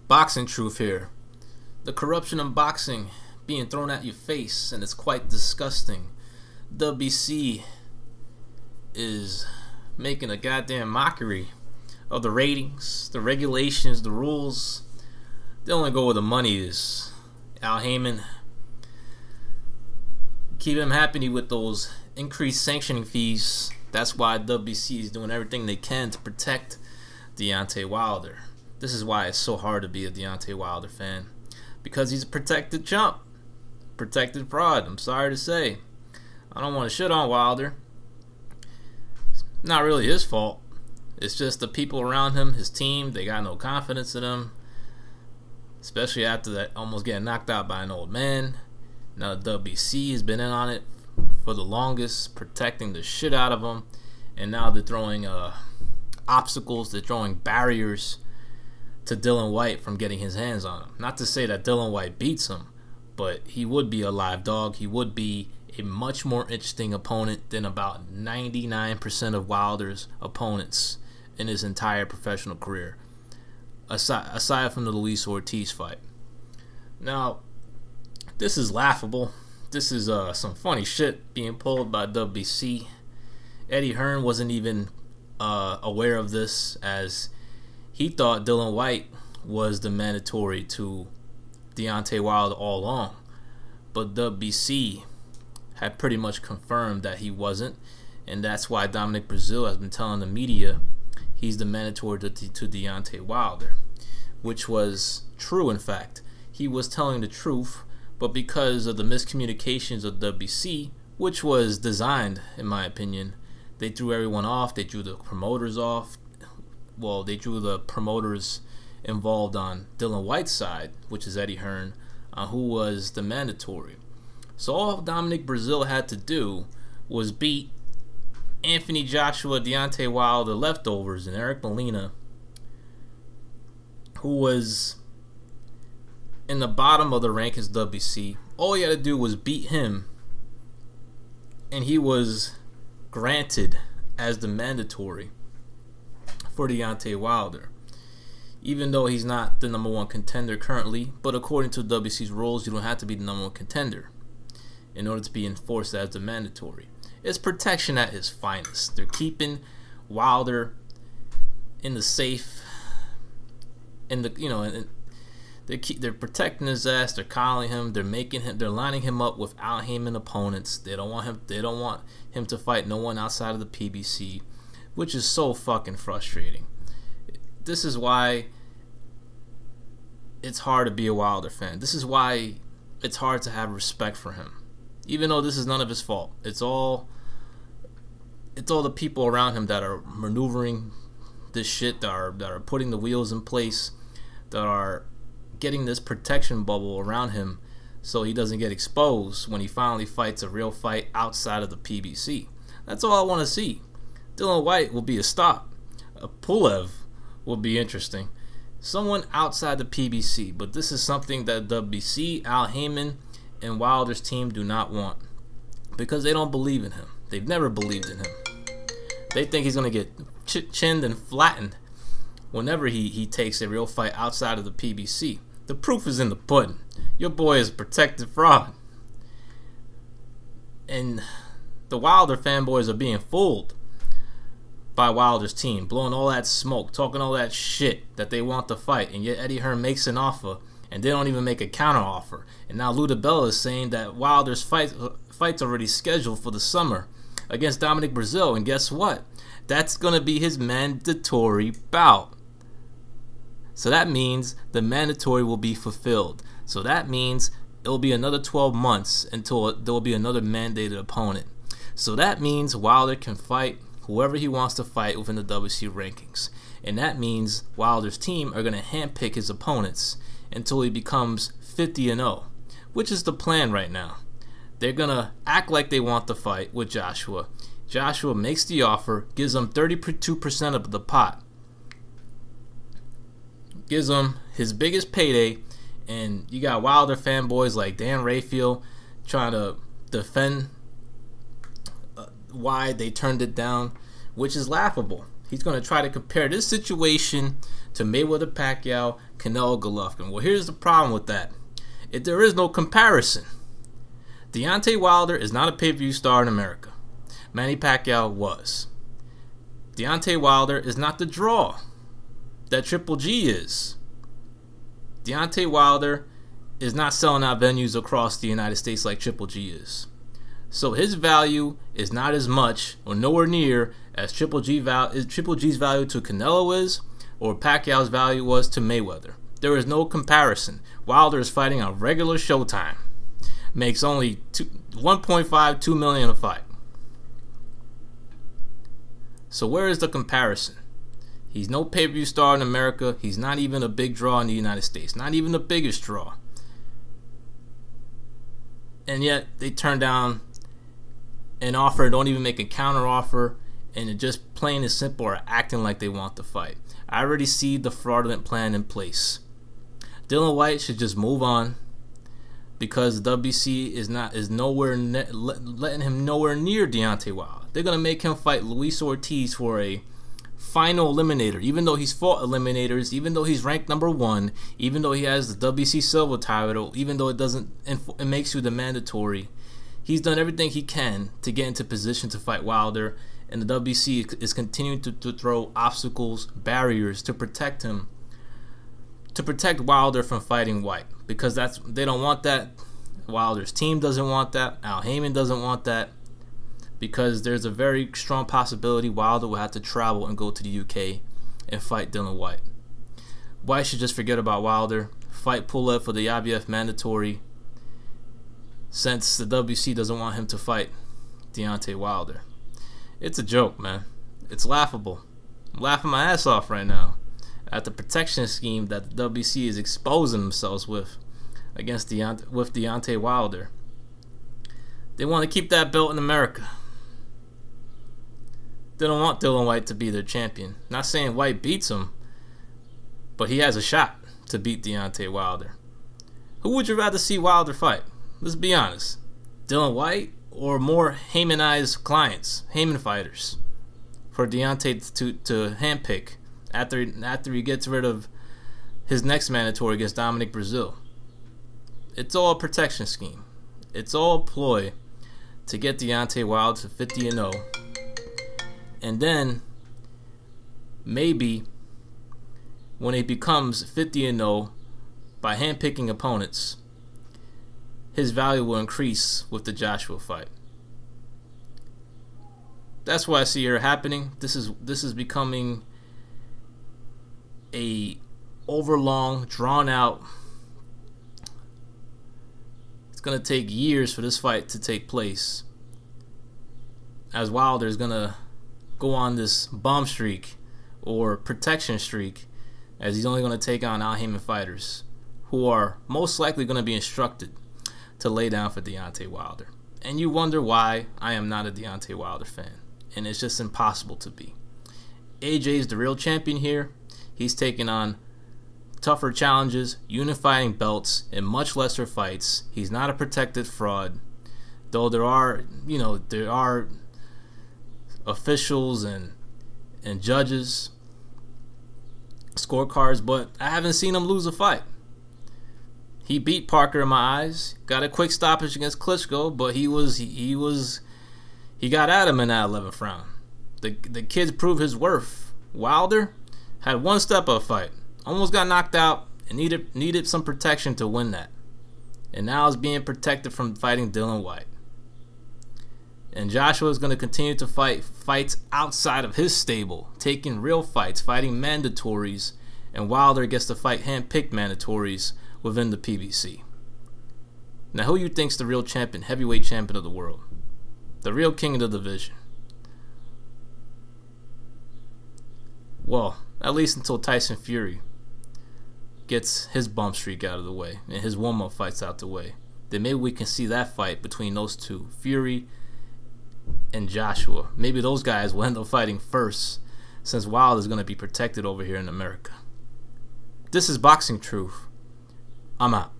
Boxing truth here. The corruption in boxing being thrown at your face, and it's quite disgusting. WBC is making a goddamn mockery of the ratings, the regulations, the rules. They only go where the money is. Al Heyman, keep him happy with those increased sanctioning fees. That's why WBC is doing everything they can to protect Deontay Wilder. This is why it's so hard to be a Deontay Wilder fan, because he's a protected chump, protected fraud. I'm sorry to say. I don't want to shit on Wilder. It's not really his fault. It's just the people around him, his team, they got no confidence in him, especially after that almost getting knocked out by an old man. Now the WBC has been in on it for the longest, protecting the shit out of him, and now they're throwing obstacles, they're throwing barriers to Dillian Whyte from getting his hands on him. Not to say that Dillian Whyte beats him, but he would be a live dog. He would be a much more interesting opponent than about 99% of Wilder's opponents in his entire professional career, aside from the Luis Ortiz fight. Now, this is laughable. This is some funny shit being pulled by WBC. Eddie Hearn wasn't even aware of this, as he thought Dillian Whyte was the mandatory to Deontay Wilder all along. But WBC had pretty much confirmed that he wasn't, and that's why Dominic Breazeale has been telling the media he's the mandatory to Deontay Wilder, which was true in fact. He was telling the truth, but because of the miscommunications of WBC, which was designed, in my opinion, they threw everyone off. They drew the promoters off. Well, they drew the promoters involved on Dillian Whyte's side, which is Eddie Hearn, who was the mandatory. So all Dominic Breazeale had to do was beat Anthony Joshua, Deontay Wilder, leftovers, and Eric Molina, who was in the bottom of the rankings WBC. All he had to do was beat him, and he was granted as the mandatory for Deontay Wilder, even though he's not the #1 contender currently. But according to WBC's rules, you don't have to be the #1 contender in order to be enforced as the mandatory. It's protection at its finest. They're keeping Wilder in the safe, in the they're protecting his ass. They're calling him. They're making him. They're lining him up with Al Heyman opponents. They don't want him. They don't want him to fight no one outside of the PBC, which is so fucking frustrating. This is why it's hard to be a Wilder fan. This is why it's hard to have respect for him, even though this is none of his fault. It's all the people around him that are maneuvering this shit, that are putting the wheels in place, that are getting this protection bubble around him so he doesn't get exposed when he finally fights a real fight outside of the PBC. That's all I want to see. Dillian Whyte will be a stop. Pulev will be interesting. Someone outside the PBC. But this is something that WBC, Al Heyman, and Wilder's team do not want, because they don't believe in him. They've never believed in him. They think he's going to get chinned and flattened whenever he takes a real fight outside of the PBC. The proof is in the pudding. Your boy is a protected fraud. And the Wilder fanboys are being fooled by Wilder's team, blowing all that smoke, talking all that shit that they want to fight, and yet Eddie Hearn makes an offer, and they don't even make a counter offer. And now Lou DiBella is saying that Wilder's fight's already scheduled for the summer against Dominic Breazeale, and guess what? That's going to be his mandatory bout. So that means the mandatory will be fulfilled. So that means it will be another 12 months until there will be another mandated opponent. So that means Wilder can fight whoever he wants to fight within the WBC rankings. And that means Wilder's team are going to handpick his opponents until he becomes 50-0, which is the plan right now. They're going to act like they want the fight with Joshua. Joshua makes the offer, gives him 32% of the pot, gives him his biggest payday, and you got Wilder fanboys like Dan Rayfield trying to defend why they turned it down, which is laughable. He's going to try to compare this situation to Mayweather, Pacquiao, Canelo, Golovkin. Well, here's the problem with that. There is no comparison. Deontay Wilder is not a pay-per-view star in America. Manny Pacquiao was. Deontay Wilder is not the draw that Triple G is. Deontay Wilder is not selling out venues across the United States like Triple G is. So his value is not as much or nowhere near as Triple G's value to Canelo is, or Pacquiao's value was to Mayweather. There is no comparison. Wilder is fighting on regular Showtime. Makes only $1.5–2 million a fight. So where is the comparison? He's no pay-per-view star in America. He's not even a big draw in the United States. Not even the biggest draw. And yet they turn down an offer, don't even make a counter offer, and it just plain and simple are acting like they want the fight. I already see the fraudulent plan in place. Dillian Whyte should just move on, because WBC is letting him nowhere near Deontay Wilder. They're gonna make him fight Luis Ortiz for a final eliminator, even though he's fought eliminators, even though he's ranked #1, even though he has the WBC silver title, even though it makes you the mandatory. He's done everything he can to get into position to fight Wilder, and the WBC is continuing to throw obstacles, barriers to protect him, to protect Wilder from fighting Whyte, because they don't want that. Wilder's team doesn't want that. Al Heyman doesn't want that, because there's a very strong possibility Wilder will have to travel and go to the UK and fight Dillian Whyte. Whyte should just forget about Wilder, fight Pulev for the IBF mandatory, since the WBC doesn't want him to fight Deontay Wilder. It's a joke, man. It's laughable. I'm laughing my ass off right now at the protection scheme that the WBC is exposing themselves with against Deontay Wilder. They want to keep that belt in America. They don't want Dillian Whyte to be their champion. Not saying Whyte beats him, but he has a shot to beat Deontay Wilder. Who would you rather see Wilder fight? Let's be honest. Dillian Whyte or more Heymanized clients, Heyman fighters, for Deontay to handpick after he gets rid of his next mandatory against Dominic Brazil. It's all a protection scheme. It's all a ploy to get Deontay Wilder to 50-0, and then maybe when he becomes 50-0 by handpicking opponents, his value will increase with the Joshua fight. That's what I see here happening. This is becoming a overlong, drawn out. It's gonna take years for this fight to take place, as Wilder is gonna go on this bomb streak or protection streak, as he's only gonna take on Al Heyman fighters who are most likely gonna be instructed to lay down for Deontay Wilder. And you wonder why I am not a Deontay Wilder fan, and it's just impossible to be. AJ is the real champion here. He's taking on tougher challenges, unifying belts in much lesser fights. He's not a protected fraud, though there are officials and judges, scorecards, but I haven't seen him lose a fight. He beat Parker in my eyes, got a quick stoppage against Klitschko, but he got at him in that 11th round. The kid's proved his worth. Wilder had one step-up fight, almost got knocked out, and needed some protection to win that. And now is being protected from fighting Dillian Whyte. And Joshua is going to continue to fight fights outside of his stable, taking real fights, fighting mandatories, and Wilder gets to fight hand-picked mandatories within the PBC. Now, who you think's the real champion, heavyweight champion of the world? The real king of the division? Well, at least until Tyson Fury gets his bump streak out of the way and his warm-up fights out the way. Then maybe we can see that fight between those two, Fury and Joshua. Maybe those guys will end up fighting first, since Wilder is going to be protected over here in America. This is Boxing Truth. I'm out.